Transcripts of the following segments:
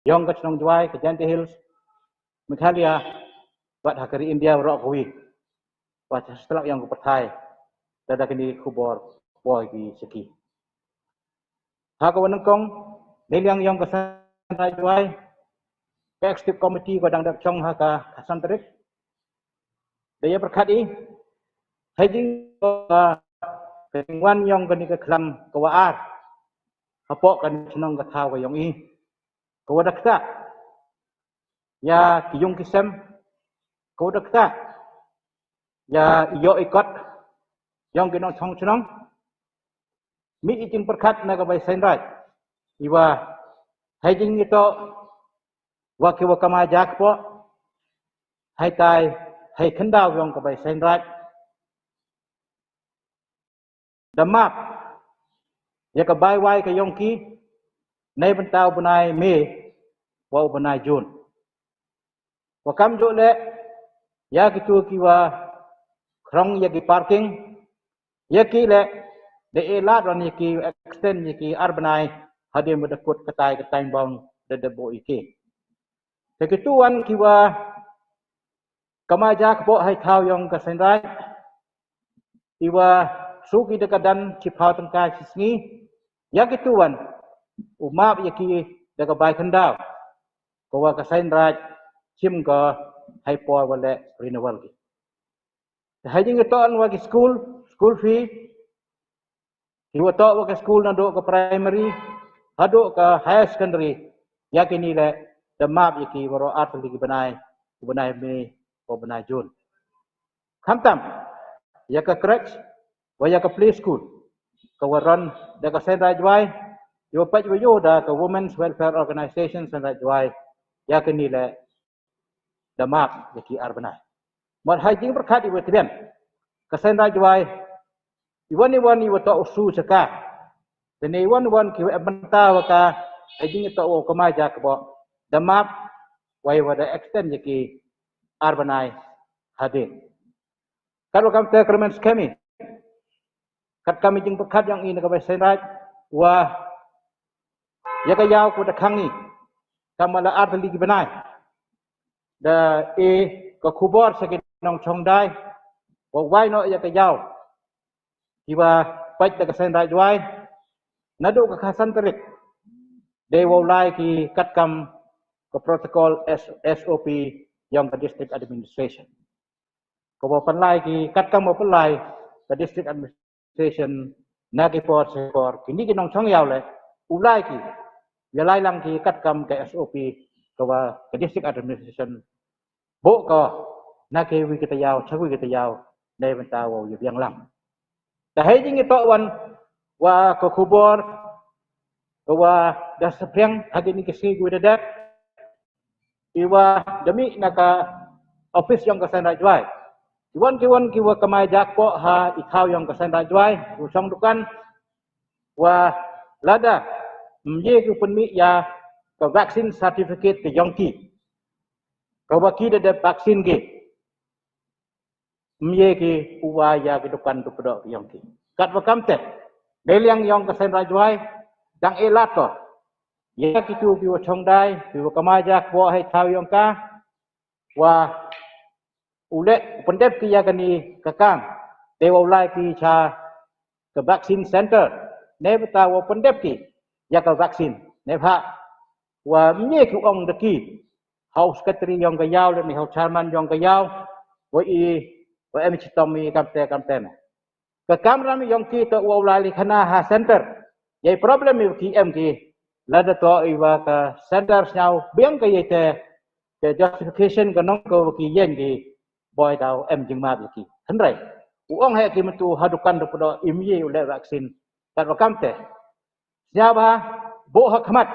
Yong ke Chnong Juai ke Janti Hills Meghalaya buat hakari India rok hui buat setelah yang ke Perthai dada kini kubor boy di seki hakawan kong niliang yang ke Santai Juai ke Executive Committee ko dang dak chong haka Santarik daya berkati hajing ketingwan yang kini ke kelam kewaar hapok kan senong ke tahu yang ini kewadak tak ya kiyung kisem kewadak tak ya iyo ikot yang kinong chong chenong mi iting perkat na kabay senrai iwa hajing ito wakiwa kamajak po hai tai hai kendau yang kabay senrai damap ya kabay wai ka yongki nay bentau bunai me wa bunai jun wakam jo le ya kitu kiwa krong ya ki parking ya ki le de elat ron ya ki extend ya ki arbanai hade medekut ketai bang de debo iki sekituan kiwa kamaja kebo hai thau yang kasenrai iwa suki dekadan cipau tengkai sisngi ya kituan umap ya ki deka bai kendau kawa kasenrai chim ka hai por wale renewal ki hajing ito an wagi school fee iwa to wagi school na do ka primary hado ka higher secondary ya kini le damap ya ki waro at ligi benai me o benai jun khamtam ya ka crèche wa ya ka play school ka waron da ka sen rajwai yo paj yo da ka women's welfare organization sen rajwai ya kini le damap ya ki arbanai mod hajing berkat iwa tian ka sen rajwai iwan iwa to usu saka dan iwan ki benta wa ka hajing to o kamaja ka bo damap wa wada extend ya ki arbanai hadin kalau kami terkemen skemi kat kami jing berkat yang ini kabay senrat wa ya kayaw ko dakangi kamala artali gibanai da ka kubor sa kinong chongdai wa wai no ya kayaw iwa paj da senrat wai nado ka Santarik de wa lai ki katkam ke protokol SOP yang ke district administration ko panlai ki katkam mo panlai ke district administration nagi por sekor kini kinong chong yaw le ulai ki yalai lang ki katkam ke SOP kawa ke district administration bo ko nagi wi kita yaw chawi kita yaw nei bentawo yang lang ta hejing ito wan wa ko kubor kawa da sepreng agi ni kesi gu dadak iwa demi naka office yang ke Sanrai Juai kiwan kiwa kamay jakpo ha ikaw yang ke Sanrai Juai usang dukan wa lada mye ku penmi ya ke vaksin certificate ke yongki kawaki da vaksin ke mye ki uwa ya ke dukan tu pedok yongki kat wakam te neliang yang ke Sanrai Juai dang elat ko ya kitu kiwa chongdai kiwa kamay jakpo hai taw yongka wa ule pendep ki ya kani kakang dewa ulai ki cha ke vaksin center ne beta wa pendep ki ya ke vaksin ne pha wa mye ki ong de ki house secretary yang gayau le ni house chairman yang gayau wa em chitomi kamte na ke kamra mi yang ki to wa ulai li khana ha center ye problem ki em ki lada to iwa ka center nyau biang ke ye te justification ka nong ko ki yen ki boy daw em jing ma ki hanrai uong he ki mentu hadukan do podo imye ule vaksin kat wakam te siapa bo hakmat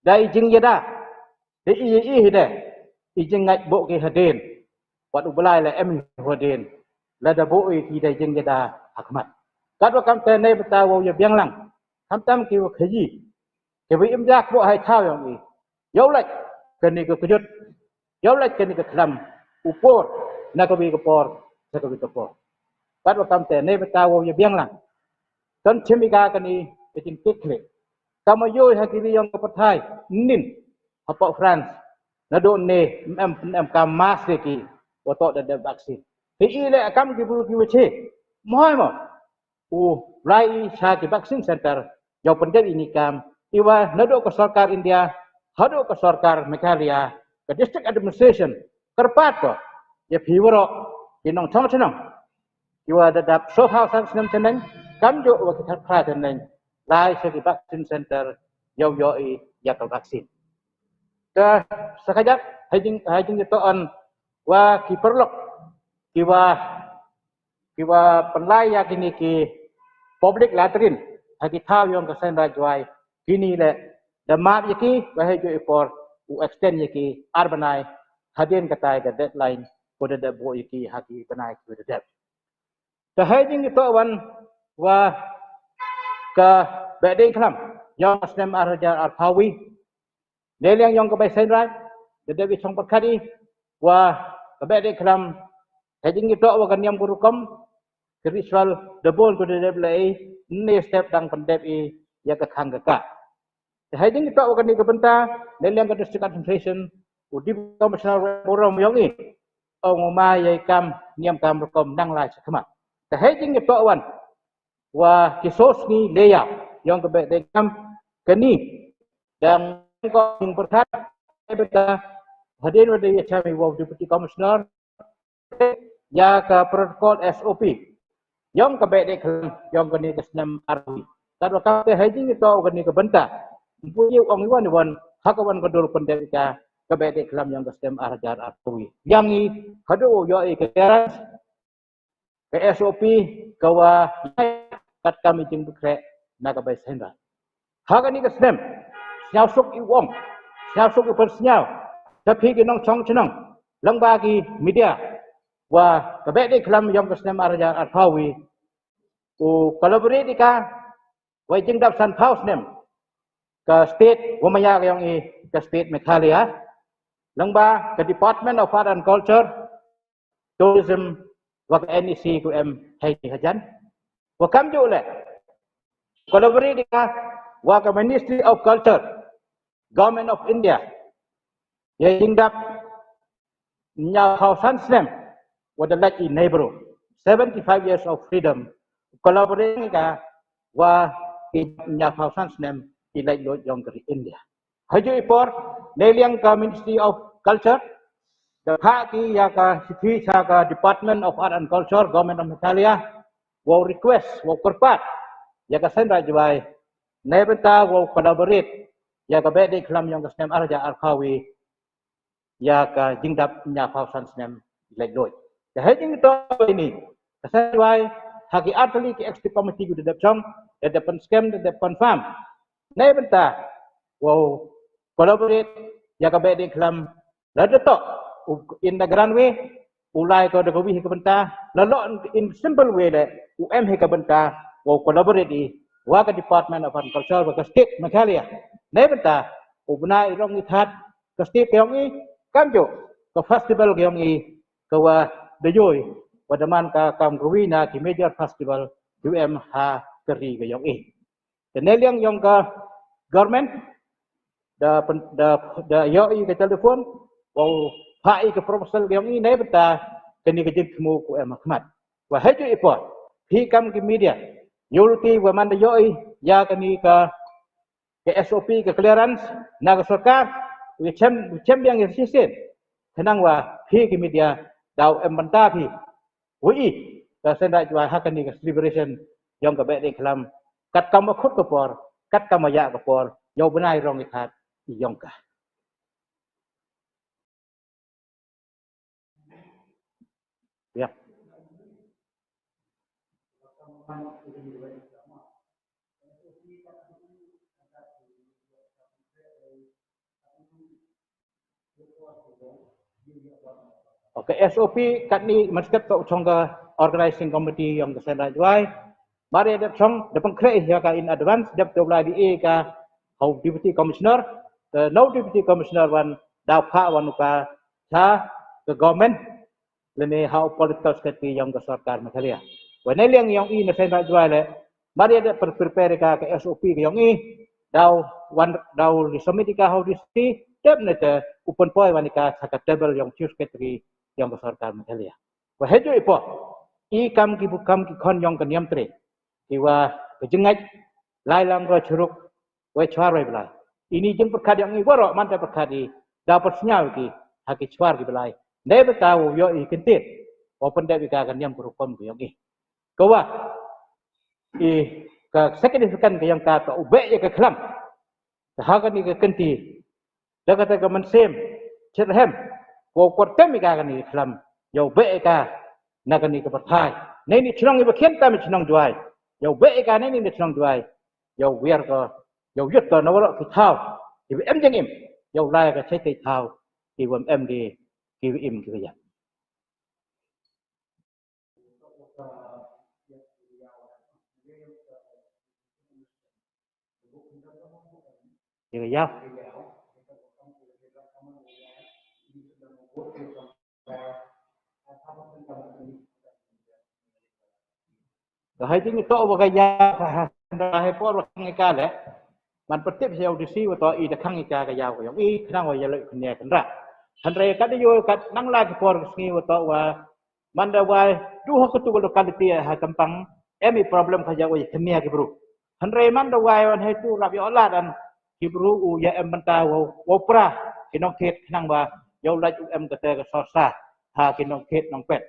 dai jing yada de i de i jing ngat bo ki hadin wat ubelai le em hadin la da bo i ki dai jing yada hakmat kat wakam te nei betawo ye biang lang tam ki wa khaji ke wi im jak bo hai thao yang i yo lek ke ni ko kujut yo lek ke ni ko khlam upor na ko bi ko por sa ko bi ko por kat wakam te nei betawo ye biang lang kan chimika kani itin tikle Kamu yo hakiri yang kepertai nin apa France nado ne kam mas ki otok da vaksin ti ile kam ki bulu ki weche mohoi mo rai sha ki vaksin center yo pendek ini kam iwa nado ke sarkar India hado ke sarkar Meghalaya ke district administration kerpat ko ya piworo inong thong chenong iwa dadap so hausan senam cheneng kam jo wa ki thapra cheneng lai sha ki vaksin center yo yakal vaksin ke sekejap hajing itu on wa ki perlok kiwa penlai ya kini ki public latrin hagi tahu yang kesen rajwai kini le damap yaki bahaya ipor u extend yaki arbanai hadin katai ke deadline pada debo yaki hagi penai ke deb ke hajing itu on wa ke bedeng kelam yang asnem arja arpawi neliang yang kebai senrai dedewi chong perkadi wa kebede kelam hajing itu wa kanyam gurukom ritual debol ko dedeb lai ne step dang pendep ya ke khang ka hajing itu wa kani kebenta neliang ke district administration udi commissioner borom yang ma yai kam niam kam rukom nang lai sakma hajing itu wan wa kisos ni leya yang kebede kam kani dan ko yang perkat beta hadir pada kami wow deputy commissioner ya ke protokol SOP yang kebedek yang kini kesenam arwi kalau kata hajing itu kini kebenta punya orang iwan hakawan kedul pendeka kebedek kelam yang kesenam arjar arwi yang ni hadu yo keras ke SOP kawa kat kami jeng bekrek nak kebai sendra hakani kesenam nyasuk iwong nyasuk ipersnyau tapi kinong chong chenong lang bagi media wa kabedi kelam yang kesnem arja arpawi u collaborate ka wa jingdap san paus nem ke state wamaya yang ke state Meghalaya lang ba ke department of art and culture tourism wa ke NEC ku hai hajan wa kam jo le collaborate ka wa ke ministry of culture government of India ya hingga nya hausan snem wada lagi neighbor 75 years of freedom collaborating ka wa nya hausan snem ilai lo yang dari India haju ipor neliang ka ministry of culture the ki ya ka sithi sa ka department of art and culture government of Meghalaya wa request wa korpat ya ka sendra jwai nebenta wa collaborate ya ka bede kelam yang kesnem arja arkawi ya ka jingdap nya pausan snem legloi ya hajing to ini kasai hagi atli ki executive committee gu dedap chong ya depan scam depan farm nei benta wow collaborate ya ka bede kelam ladato in the grand way ulai ko de wi ke benta lalo in simple way le he ka benta wow collaborate di wa ka department of agriculture wa ka state Meghalaya nei benta ubna irong ithat ka state yong kamjo ke festival yong ke wa dejoy wadaman ka kam ruina ki major festival ha keri ke yong teneliang yong ka government da yoi ke telefon wow hai ke proposal yong nei beta keni ke jitmu ku Ahmad wa haju ipot hi kam ki media yulti wa man yoi ya keni ka SOP ke clearance na ke sarkar wicem yang resisten tenang wa hi ki media dau benta phi wi ka sendai jwa hakani ke celebration yang ke bede kelam kat kam khut ke por kat kam ya ke por yo benai rong ikhat yong ka ya Oke, SOP kat ni masket to chongga organizing committee yang kesana juai. Mari ada chong depan kre ya ka in advance dep to di ka how deputy commissioner the no deputy commissioner wan da pha wan ka cha the government lene how political secretary yang ke sarkar Meghalaya. Wan liang yang na sena juai le mari ada prepare ka SOP yang dau disemitika how disi definitely open point wanika saka table yang choose category yang besarkan Malaysia. Wa hejo ipo kam ki bukam ki kon yang keniam tre. Kiwa kejengat lailang ro curuk we chwar we belai. Ini jeng perkat yang ni borok mantap perkat di dapat senyal ki haki chwar ki belai. Nei betahu yo I kentit. Open dah bika keniam kurukom ki yang ni. Kawa ke signifikan ke yang kata ubek je ke kelam. Hakan ni ke kenti. Dah kata ke mensem cerhem. Ko kortem ika kan ni kelam. Yo ubek ka nak ni ke pertai. Nei ni cenong ibu kenta mi cenong juai. Yo ubek ka nei ni cenong juai. Yo wiar ko yo yut ko nawalok ki thau. Ibu em jeng im. Yo lai ka cai tai thau. Ibu em di ki im ki ya. Dia ya. Hai ting to ba ya hai por ngai ka le man petip sia audisi wa to I de khang ika ka ya ko yang I khang wa ya le khne kan ra han re ka de yo ka nang la ki por ngi wa to wa man da wa du ha ko tu lo ka ti ha tampang emi problem ka ya wa khne ki bro han re man da wa wan hai tu rap yo la dan ki bro u ya em banta wa pra ki nong ket nang ba yo la u em ka te ka so sa ha ki nong ket nong pet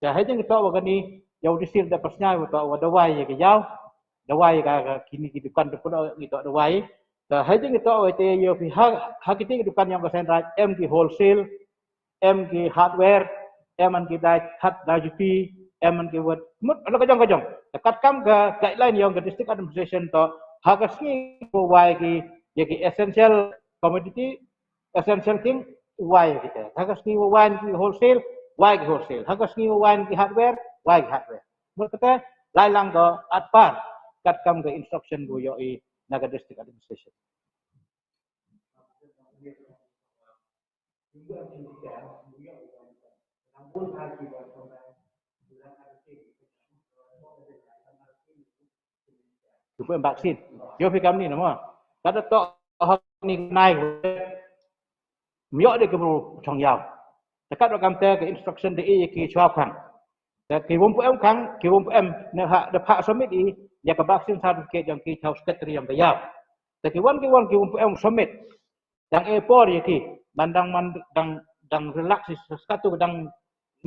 ja hai ting to wa ka ni Jauh disir dah pasnya atau dawai ke jauh dawai ka kini ki dukan tu pun gitu dawai dah haji gitu itu yo pihak hakiti dukan yang besar raj M ki wholesale M ki hardware M ki dai hat dajuti M ki word mut ada kajong dekat kam ke guideline yang ke district administration to hakasni ko wai ki essential commodity essential thing wai kita hakasni wai ki wholesale wai ki wholesale hakasni wai ki hardware why hardware. Mereka lailang go atpar kat kam ke instruction go yo I naga district administration. Supaya vaksin. Yo fikam ni nama. Kada to ni nai myo de ke bro chong yao. Dekat do kam te ke instruction de I ki chwa khang. Ki wong em khang ki wong em ne ha de phak submit I ya ka vaksin certificate yang ki thau secretary yang bayar. Ki wong em submit yang e4 ya ki mandang dang relax satu dang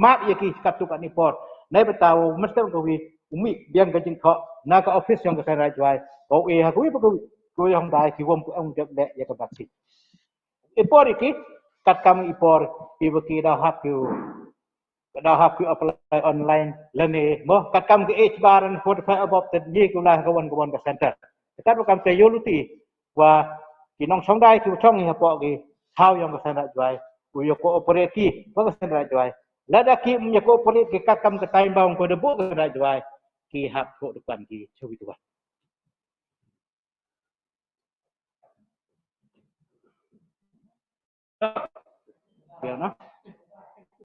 mat ya ki satu kat ni por. Nai betau mesti ko wi umi biang ka jing kho na ka office yang ka sai jai. Ko ha ko ko yang dai ki wong em de ya ka vaksin. E4 ki kat kam e4 I ki dah hak you dah hak apply online lene mo kat kam ke age baran 45 above the ye ku lah kawan ka center kat kam te yoluti wa kinong song dai ku chong ha po ki how yang ka sana juai ku yo ko operate ki ka sana juai lada ki me ko operate ki kat kam ke time baung ko debu ka sana juai ki hak ko depan ki chewi tu ya no